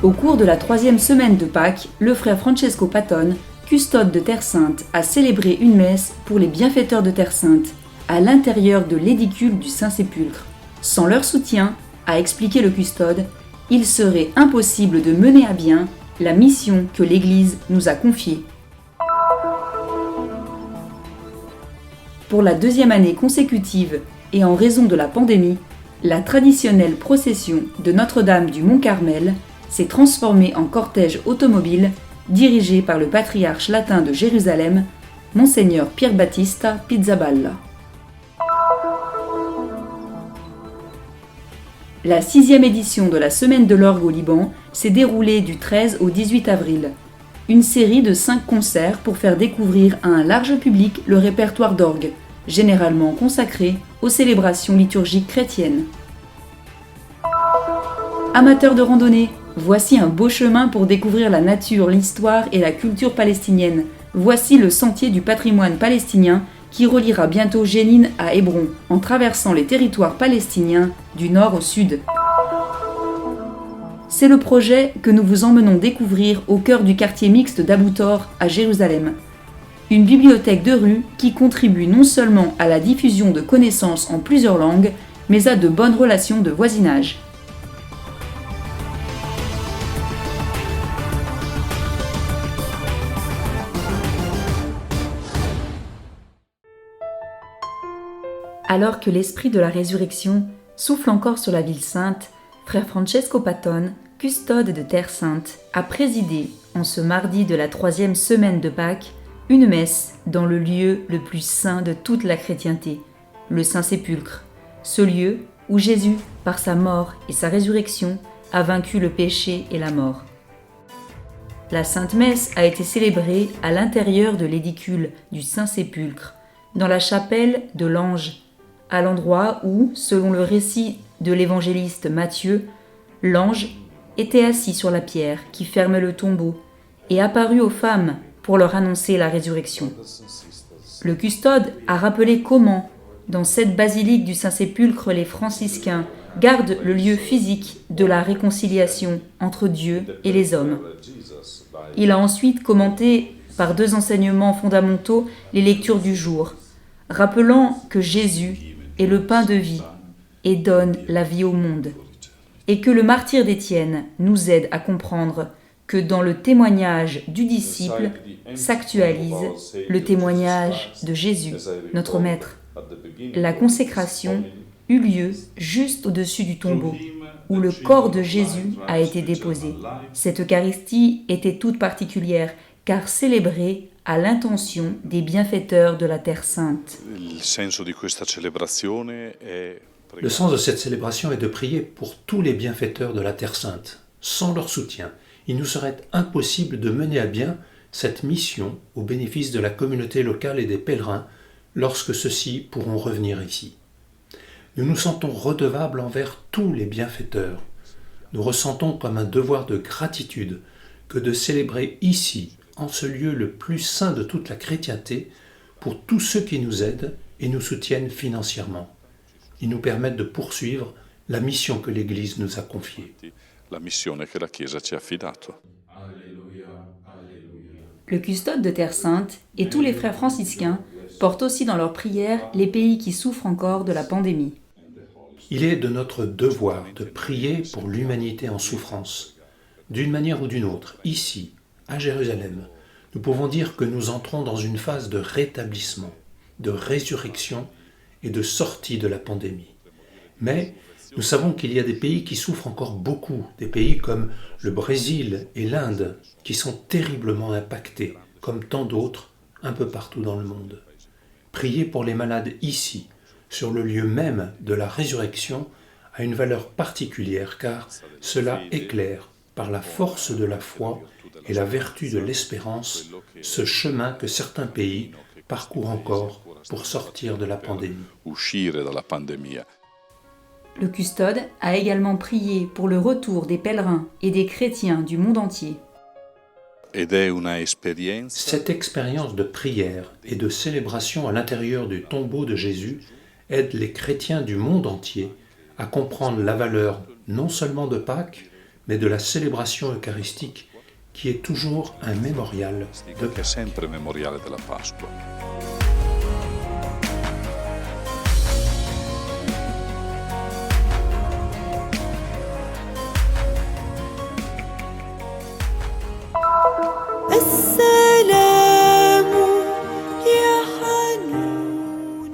Au cours de la 3e semaine de Pâques, le frère Francesco Patton, custode de Terre Sainte, a célébré une messe pour les bienfaiteurs de Terre Sainte, à l'intérieur de l'édicule du Saint-Sépulcre. Sans leur soutien, a expliqué le custode, il serait impossible de mener à bien la mission que l'Église nous a confiée. Pour la 2e année consécutive et en raison de la pandémie, la traditionnelle procession de Notre-Dame du Mont-Carmel s'est transformée en cortège automobile dirigé par le patriarche latin de Jérusalem, Monseigneur Pierbattista Pizzaballa. La 6e édition de la Semaine de l'Orgue au Liban s'est déroulée du 13 au 18 avril. Une série de 5 concerts pour faire découvrir à un large public le répertoire d'orgue, généralement consacré aux célébrations liturgiques chrétiennes. Amateurs de randonnée, voici un beau chemin pour découvrir la nature, l'histoire et la culture palestinienne. Voici le sentier du patrimoine palestinien qui reliera bientôt Jénine à Hébron, en traversant les territoires palestiniens du nord au sud. C'est le projet que nous vous emmenons découvrir au cœur du quartier mixte d'Abou Tor à Jérusalem. Une bibliothèque de rue qui contribue non seulement à la diffusion de connaissances en plusieurs langues, mais à de bonnes relations de voisinage. Alors que l'esprit de la résurrection souffle encore sur la ville sainte, frère Francesco Patton, custode de Terre Sainte, a présidé, en ce mardi de la 3e semaine de Pâques, une messe dans le lieu le plus saint de toute la chrétienté, le Saint-Sépulcre, ce lieu où Jésus, par sa mort et sa résurrection, a vaincu le péché et la mort. La Sainte Messe a été célébrée à l'intérieur de l'édicule du Saint-Sépulcre, dans la chapelle de l'Ange, à l'endroit où, selon le récit de l'évangéliste Matthieu, l'ange était assis sur la pierre qui ferme le tombeau et apparut aux femmes pour leur annoncer la résurrection. Le custode a rappelé comment, dans cette basilique du Saint-Sépulcre, les franciscains gardent le lieu physique de la réconciliation entre Dieu et les hommes. Il a ensuite commenté par 2 enseignements fondamentaux les lectures du jour, rappelant que Jésus est le pain de vie et donne la vie au monde, et que le martyre d'Étienne nous aide à comprendre que dans le témoignage du disciple s'actualise le témoignage de Jésus, notre Maître. La consécration eut lieu juste au-dessus du tombeau, où le corps de Jésus a été déposé. Cette Eucharistie était toute particulière, car célébrée à l'intention des bienfaiteurs de la Terre Sainte. Le sens de cette célébration est de prier pour tous les bienfaiteurs de la Terre Sainte. Sans leur soutien, il nous serait impossible de mener à bien cette mission au bénéfice de la communauté locale et des pèlerins lorsque ceux-ci pourront revenir ici. Nous nous sentons redevables envers tous les bienfaiteurs. Nous ressentons comme un devoir de gratitude que de célébrer ici, en ce lieu le plus saint de toute la chrétienté, pour tous ceux qui nous aident et nous soutiennent financièrement. Ils nous permettent de poursuivre la mission que l'Église nous a confiée. Le custode de Terre Sainte et tous les frères franciscains portent aussi dans leurs prières les pays qui souffrent encore de la pandémie. Il est de notre devoir de prier pour l'humanité en souffrance. D'une manière ou d'une autre, ici, à Jérusalem, nous pouvons dire que nous entrons dans une phase de rétablissement, de résurrection et de sortie de la pandémie. Mais nous savons qu'il y a des pays qui souffrent encore beaucoup, des pays comme le Brésil et l'Inde, qui sont terriblement impactés, comme tant d'autres, un peu partout dans le monde. Prier pour les malades ici, sur le lieu même de la résurrection, a une valeur particulière, car cela éclaire, par la force de la foi et la vertu de l'espérance, ce chemin que certains pays parcourent encore pour sortir de la pandémie. Le custode a également prié pour le retour des pèlerins et des chrétiens du monde entier. Cette expérience de prière et de célébration à l'intérieur du tombeau de Jésus aide les chrétiens du monde entier à comprendre la valeur non seulement de Pâques, mais de la célébration eucharistique qui est toujours un mémorial de che è sempre memoriale della Pasqua.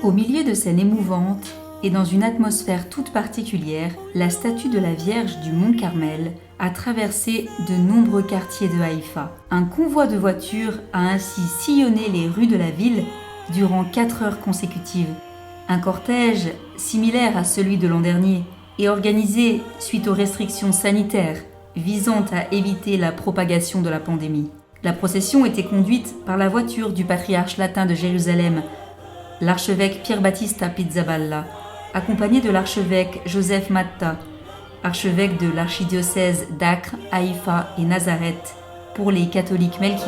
Au milieu de scènes émouvantes et dans une atmosphère toute particulière, la statue de la Vierge du Mont Carmel a traversé de nombreux quartiers de Haïfa. Un convoi de voitures a ainsi sillonné les rues de la ville durant 4 heures consécutives. Un cortège, similaire à celui de l'an dernier, est organisé suite aux restrictions sanitaires visant à éviter la propagation de la pandémie. La procession était conduite par la voiture du patriarche latin de Jérusalem, l'archevêque Pier Battista Pizzaballa, accompagné de l'archevêque Joseph Matta, archevêque de l'archidiocèse d'Acre, Haïfa et Nazareth pour les catholiques melkites.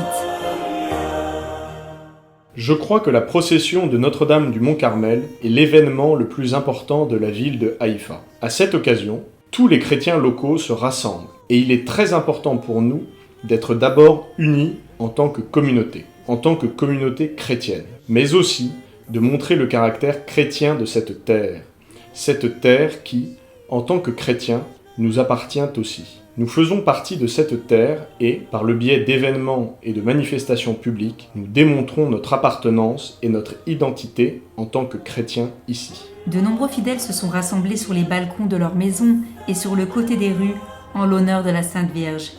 Je crois que la procession de Notre-Dame du Mont-Carmel est l'événement le plus important de la ville de Haïfa. À cette occasion, tous les chrétiens locaux se rassemblent et il est très important pour nous d'être d'abord unis en tant que communauté chrétienne, mais aussi de montrer le caractère chrétien de cette terre qui, en tant que chrétiens, nous appartient aussi. Nous faisons partie de cette terre et, par le biais d'événements et de manifestations publiques, nous démontrons notre appartenance et notre identité en tant que chrétiens ici. De nombreux fidèles se sont rassemblés sur les balcons de leur maison et sur le côté des rues en l'honneur de la Sainte Vierge.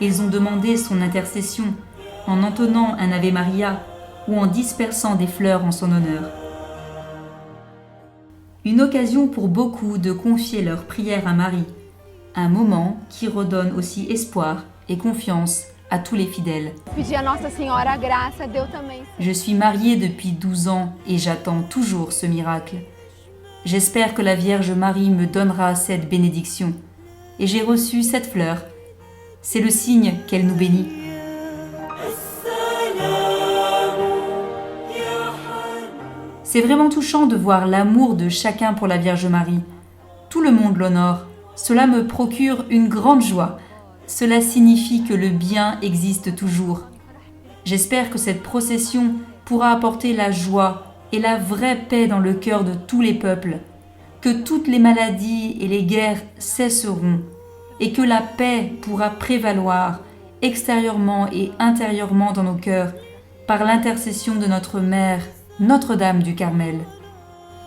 Ils ont demandé son intercession en entonnant un Ave Maria ou en dispersant des fleurs en son honneur. Une occasion pour beaucoup de confier leurs prières à Marie, un moment qui redonne aussi espoir et confiance à tous les fidèles. Je suis mariée depuis 12 ans et j'attends toujours ce miracle. J'espère que la Vierge Marie me donnera cette bénédiction. Et j'ai reçu cette fleur. C'est le signe qu'elle nous bénit. C'est vraiment touchant de voir l'amour de chacun pour la Vierge Marie. Tout le monde l'honore. Cela me procure une grande joie. Cela signifie que le bien existe toujours. J'espère que cette procession pourra apporter la joie et la vraie paix dans le cœur de tous les peuples, que toutes les maladies et les guerres cesseront et que la paix pourra prévaloir extérieurement et intérieurement dans nos cœurs par l'intercession de notre Mère, Notre-Dame du Carmel.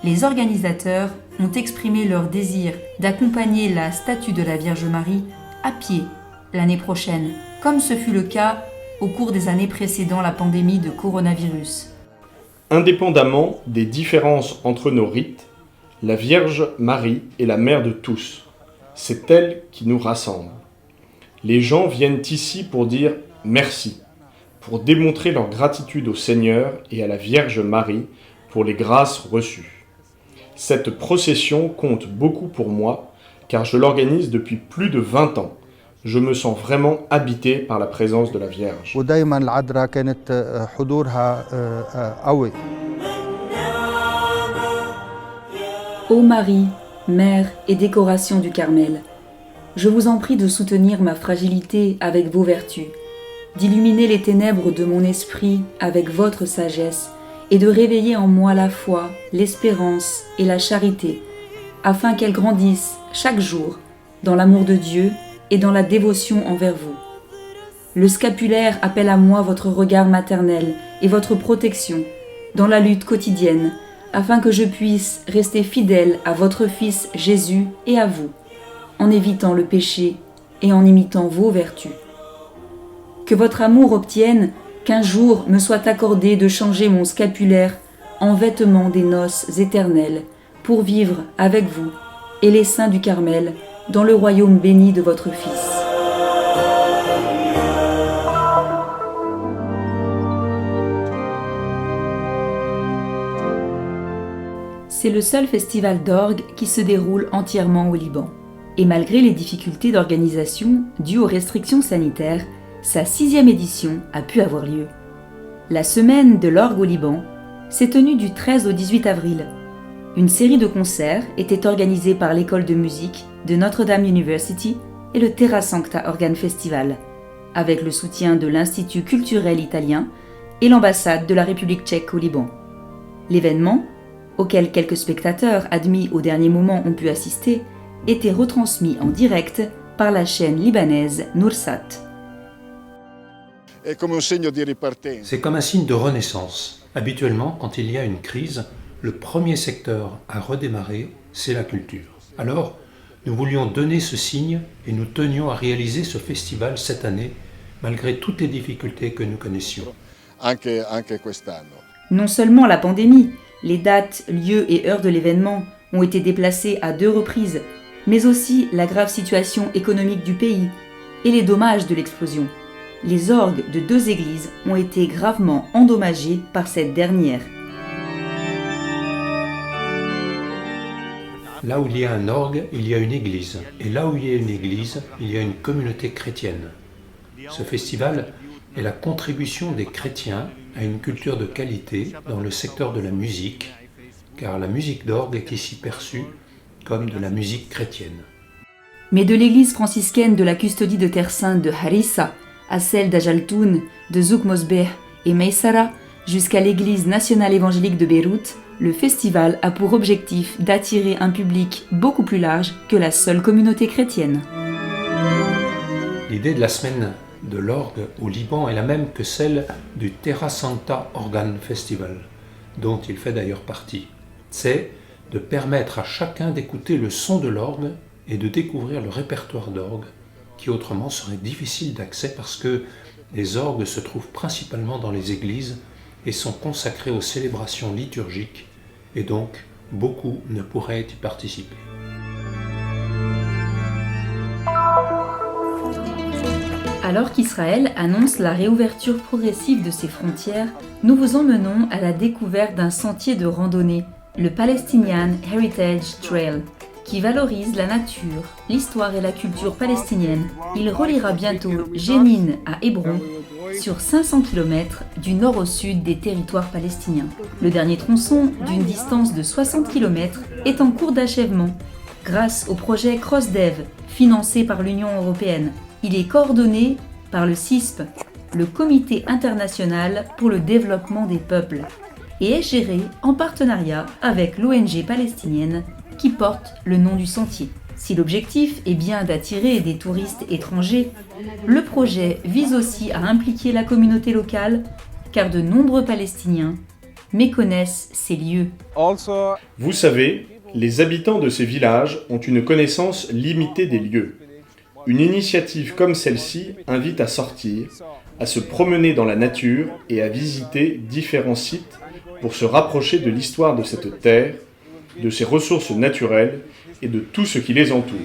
Les organisateurs ont exprimé leur désir d'accompagner la statue de la Vierge Marie à pied l'année prochaine, comme ce fut le cas au cours des années précédant la pandémie de coronavirus. Indépendamment des différences entre nos rites, la Vierge Marie est la mère de tous. C'est elle qui nous rassemble. Les gens viennent ici pour dire merci, pour démontrer leur gratitude au Seigneur et à la Vierge Marie pour les grâces reçues. Cette procession compte beaucoup pour moi, car je l'organise depuis plus de 20 ans. Je me sens vraiment habité par la présence de la Vierge. Ô Marie, Mère et décoration du Carmel, je vous en prie de soutenir ma fragilité avec vos vertus, d'illuminer les ténèbres de mon esprit avec votre sagesse et de réveiller en moi la foi, l'espérance et la charité, afin qu'elles grandissent chaque jour dans l'amour de Dieu et dans la dévotion envers vous. Le scapulaire appelle à moi votre regard maternel et votre protection dans la lutte quotidienne, afin que je puisse rester fidèle à votre Fils Jésus et à vous, en évitant le péché et en imitant vos vertus. Que votre amour obtienne qu'un jour me soit accordé de changer mon scapulaire en vêtement des noces éternelles pour vivre avec vous et les saints du Carmel dans le royaume béni de votre Fils. C'est le seul festival d'orgue qui se déroule entièrement au Liban. Et malgré les difficultés d'organisation dues aux restrictions sanitaires, sa 6e édition a pu avoir lieu. La semaine de l'orgue au Liban s'est tenue du 13 au 18 avril. Une série de concerts était organisée par l'école de musique de Notre-Dame University et le Terra Sancta Organ Festival, avec le soutien de l'Institut culturel italien et l'ambassade de la République tchèque au Liban. L'événement, auquel quelques spectateurs admis au dernier moment ont pu assister, était retransmis en direct par la chaîne libanaise Noursat. C'est comme un signe de renaissance. Habituellement, quand il y a une crise, le premier secteur à redémarrer, c'est la culture. Alors, nous voulions donner ce signe et nous tenions à réaliser ce festival cette année, malgré toutes les difficultés que nous connaissions. Non seulement la pandémie, les dates, lieux et heures de l'événement ont été déplacés à 2 reprises, mais aussi la grave situation économique du pays et les dommages de l'explosion. Les orgues de 2 églises ont été gravement endommagés par cette dernière. Là où il y a un orgue, il y a une église. Et là où il y a une église, il y a une communauté chrétienne. Ce festival est la contribution des chrétiens à une culture de qualité dans le secteur de la musique, car la musique d'orgue est ici perçue comme de la musique chrétienne. Mais de l'église franciscaine de la custodie de Terre Sainte de Harissa à celle d'Ajaltoun, de Zouk Mosbeh et Meissara, jusqu'à l'église nationale évangélique de Beyrouth, le festival a pour objectif d'attirer un public beaucoup plus large que la seule communauté chrétienne. L'idée de la semaine de l'orgue au Liban est la même que celle du Terra Sancta Organ Festival, dont il fait d'ailleurs partie. C'est de permettre à chacun d'écouter le son de l'orgue et de découvrir le répertoire d'orgue, qui autrement serait difficile d'accès parce que les orgues se trouvent principalement dans les églises et sont consacrés aux célébrations liturgiques, et donc beaucoup ne pourraient y participer. Alors qu'Israël annonce la réouverture progressive de ses frontières, nous vous emmenons à la découverte d'un sentier de randonnée, le Palestinian Heritage Trail, qui valorise la nature, l'histoire et la culture palestinienne. Il reliera bientôt Jénine à Hébron, sur 500 km du nord au sud des territoires palestiniens. Le dernier tronçon, d'une distance de 60 km, est en cours d'achèvement, grâce au projet CrossDev, financé par l'Union européenne. Il est coordonné par le CISP, le Comité international pour le développement des peuples, et est géré en partenariat avec l'ONG palestinienne qui porte le nom du sentier. Si l'objectif est bien d'attirer des touristes étrangers, le projet vise aussi à impliquer la communauté locale, car de nombreux Palestiniens méconnaissent ces lieux. Vous savez, les habitants de ces villages ont une connaissance limitée des lieux. Une initiative comme celle-ci invite à sortir, à se promener dans la nature et à visiter différents sites pour se rapprocher de l'histoire de cette terre, de ses ressources naturelles et de tout ce qui les entoure.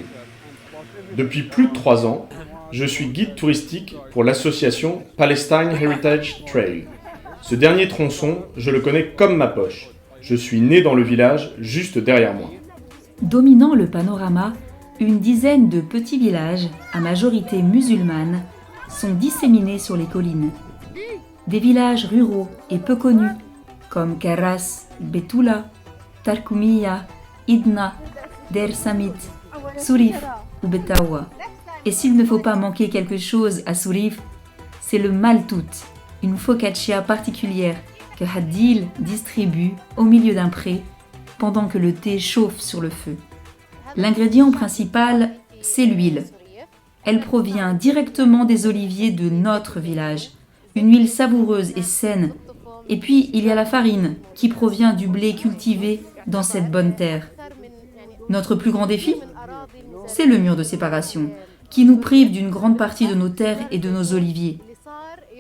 Depuis plus de 3 ans, je suis guide touristique pour l'association Palestine Heritage Trail. Ce dernier tronçon, je le connais comme ma poche. Je suis né dans le village juste derrière moi. Dominant le panorama, une dizaine de petits villages, à majorité musulmane, sont disséminés sur les collines. Des villages ruraux et peu connus, comme Karras, Betula, Tarkoumiya, Idna, Der Samit, Sourif ou Betawa. Et s'il ne faut pas manquer quelque chose à Sourif, c'est le maltout, une focaccia particulière que Hadil distribue au milieu d'un pré pendant que le thé chauffe sur le feu. L'ingrédient principal, c'est l'huile. Elle provient directement des oliviers de notre village, une huile savoureuse et saine. Et puis, il y a la farine, qui provient du blé cultivé dans cette bonne terre. Notre plus grand défi, c'est le mur de séparation, qui nous prive d'une grande partie de nos terres et de nos oliviers.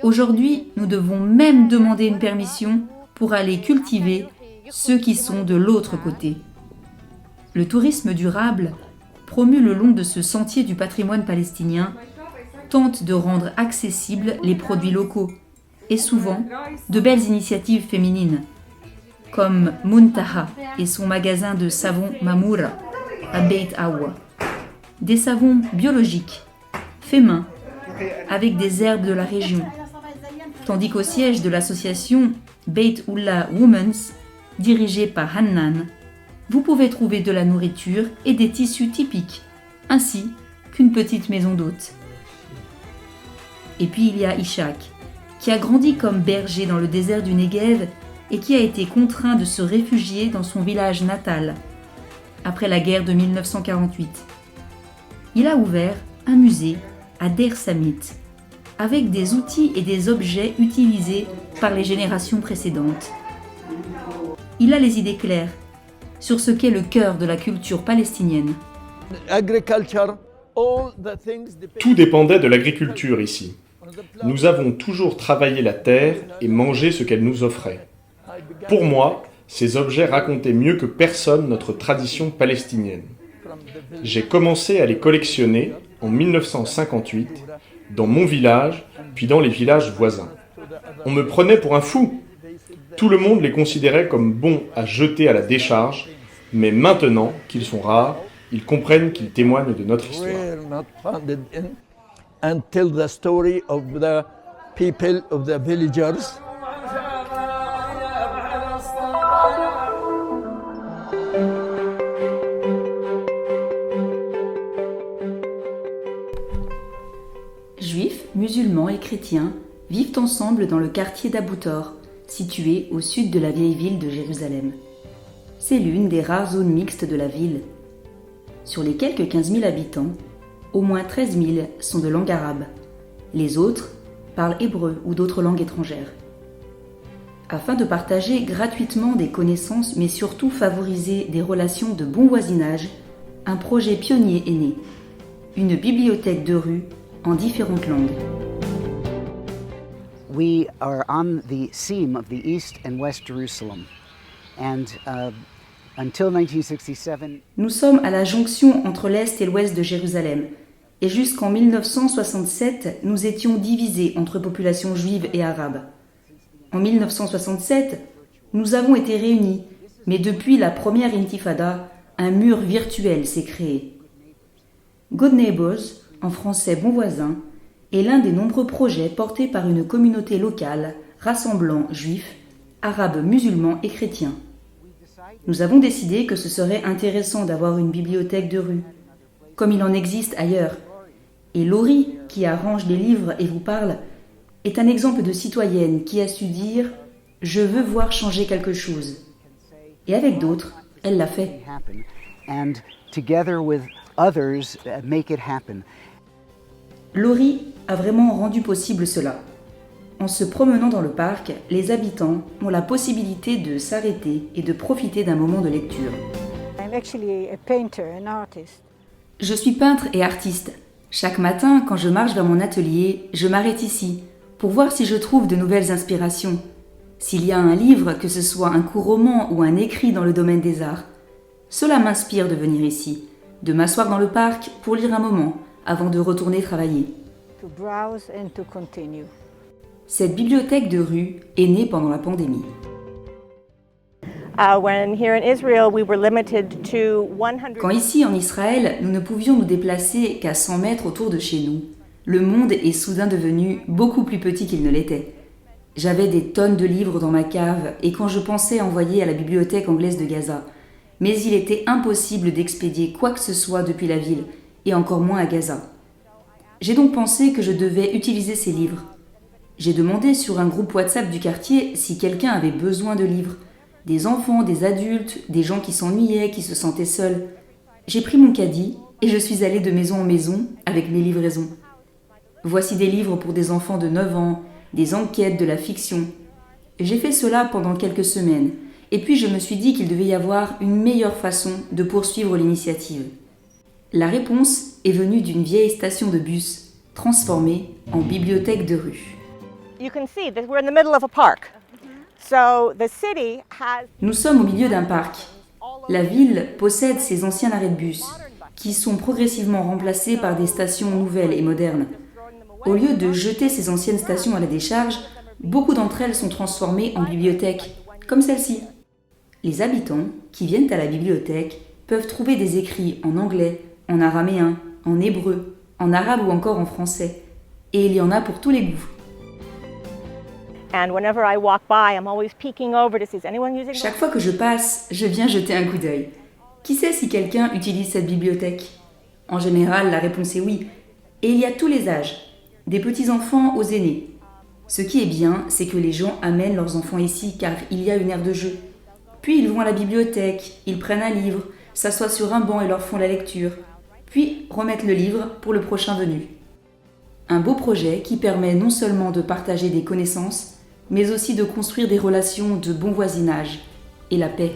Aujourd'hui, nous devons même demander une permission pour aller cultiver ceux qui sont de l'autre côté. Le tourisme durable, promu le long de ce sentier du patrimoine palestinien, tente de rendre accessibles les produits locaux et souvent de belles initiatives féminines, comme Muntaha et son magasin de savon Mamoura à Beit Awa. Des savons biologiques, faits main, avec des herbes de la région, tandis qu'au siège de l'association Beit Oula Women's, dirigée par Hannan, vous pouvez trouver de la nourriture et des tissus typiques, ainsi qu'une petite maison d'hôte. Et puis il y a Ishak, qui a grandi comme berger dans le désert du Negev et qui a été contraint de se réfugier dans son village natal, après la guerre de 1948. Il a ouvert un musée à Der Samit, avec des outils et des objets utilisés par les générations précédentes. Il a les idées claires sur ce qu'est le cœur de la culture palestinienne. Tout dépendait de l'agriculture ici. Nous avons toujours travaillé la terre et mangé ce qu'elle nous offrait. Pour moi, ces objets racontaient mieux que personne notre tradition palestinienne. J'ai commencé à les collectionner en 1958, dans mon village, puis dans les villages voisins. On me prenait pour un fou. Tout le monde les considérait comme bons à jeter à la décharge, mais maintenant qu'ils sont rares, ils comprennent qu'ils témoignent de notre histoire. And tell the story of the people of the villagers. Juifs, musulmans et chrétiens vivent ensemble dans le quartier d'Abou Tor, situé au sud de la vieille ville de Jérusalem. C'est l'une des rares zones mixtes de la ville. Sur les quelques 15 000 habitants, au moins 13 000 sont de langue arabe. Les autres parlent hébreu ou d'autres langues étrangères. Afin de partager gratuitement des connaissances, mais surtout favoriser des relations de bon voisinage, un projet pionnier est né. Une bibliothèque de rue en différentes langues. We are on the seam of the East and West Jerusalem. And until 1967, Nous sommes à la jonction entre l'Est et l'Ouest de Jérusalem. Et jusqu'en 1967, nous étions divisés entre populations juives et arabes. En 1967, nous avons été réunis, mais depuis la première intifada, un mur virtuel s'est créé. Good Neighbors, en français bon voisin, est l'un des nombreux projets portés par une communauté locale rassemblant juifs, arabes, musulmans et chrétiens. Nous avons décidé que ce serait intéressant d'avoir une bibliothèque de rue, comme il en existe ailleurs. Et Laurie, qui arrange les livres et vous parle, est un exemple de citoyenne qui a su dire « Je veux voir changer quelque chose ». Et avec d'autres, elle l'a fait. and together with others, make it happen. Laurie a vraiment rendu possible cela. En se promenant dans le parc, les habitants ont la possibilité de s'arrêter et de profiter d'un moment de lecture. I'm actually a painter, an artist. Je suis peintre et artiste. Chaque matin, quand je marche vers mon atelier, je m'arrête ici pour voir si je trouve de nouvelles inspirations. S'il y a un livre, que ce soit un court roman ou un écrit dans le domaine des arts, cela m'inspire de venir ici, de m'asseoir dans le parc pour lire un moment avant de retourner travailler. To browse and to continue. Cette bibliothèque de rue est née pendant la pandémie. When here in Israel, we were limited to 100. Quand ici, en Israël, nous ne pouvions nous déplacer qu'à 100 mètres autour de chez nous, le monde est soudain devenu beaucoup plus petit qu'il ne l'était. J'avais des tonnes de livres dans ma cave et quand je pensais envoyer à la bibliothèque anglaise de Gaza, mais il était impossible d'expédier quoi que ce soit depuis la ville, et encore moins à Gaza. J'ai donc pensé que je devais utiliser ces livres. J'ai demandé sur un groupe WhatsApp du quartier si quelqu'un avait besoin de livres. Des enfants, des adultes, des gens qui s'ennuyaient, qui se sentaient seuls. J'ai pris mon caddie et je suis allée de maison en maison avec mes livraisons. Voici des livres pour des enfants de 9 ans, des enquêtes, de la fiction. J'ai fait cela pendant quelques semaines et puis je me suis dit qu'il devait y avoir une meilleure façon de poursuivre l'initiative. La réponse est venue d'une vieille station de bus transformée en bibliothèque de rue. You can see that we're in the middle of a park. So the city has. Nous sommes au milieu d'un parc. La ville possède ses anciens arrêts de bus, qui sont progressivement remplacés par des stations nouvelles et modernes. Au lieu de jeter ces anciennes stations à la décharge, beaucoup d'entre elles sont transformées en bibliothèques, comme celle-ci. Les habitants qui viennent à la bibliothèque peuvent trouver des écrits en anglais, en araméen, en hébreu, en arabe ou encore en français. Et il y en a pour tous les goûts. And whenever I walk by, I'm always peeking over to see is anyone using. Chaque fois que je passe, je viens jeter un coup d'œil. Qui sait si quelqu'un utilise cette bibliothèque ? En général, la réponse est oui. Et il y a tous les âges, des petits-enfants aux aînés. Ce qui est bien, c'est que les gens amènent leurs enfants ici car il y a une aire de jeu. Puis ils vont à la bibliothèque, ils prennent un livre, s'assoient sur un banc et leur font la lecture. Puis remettent le livre pour le prochain venu. Un beau projet qui permet non seulement de partager des connaissances, mais aussi de construire des relations de bon voisinage et la paix.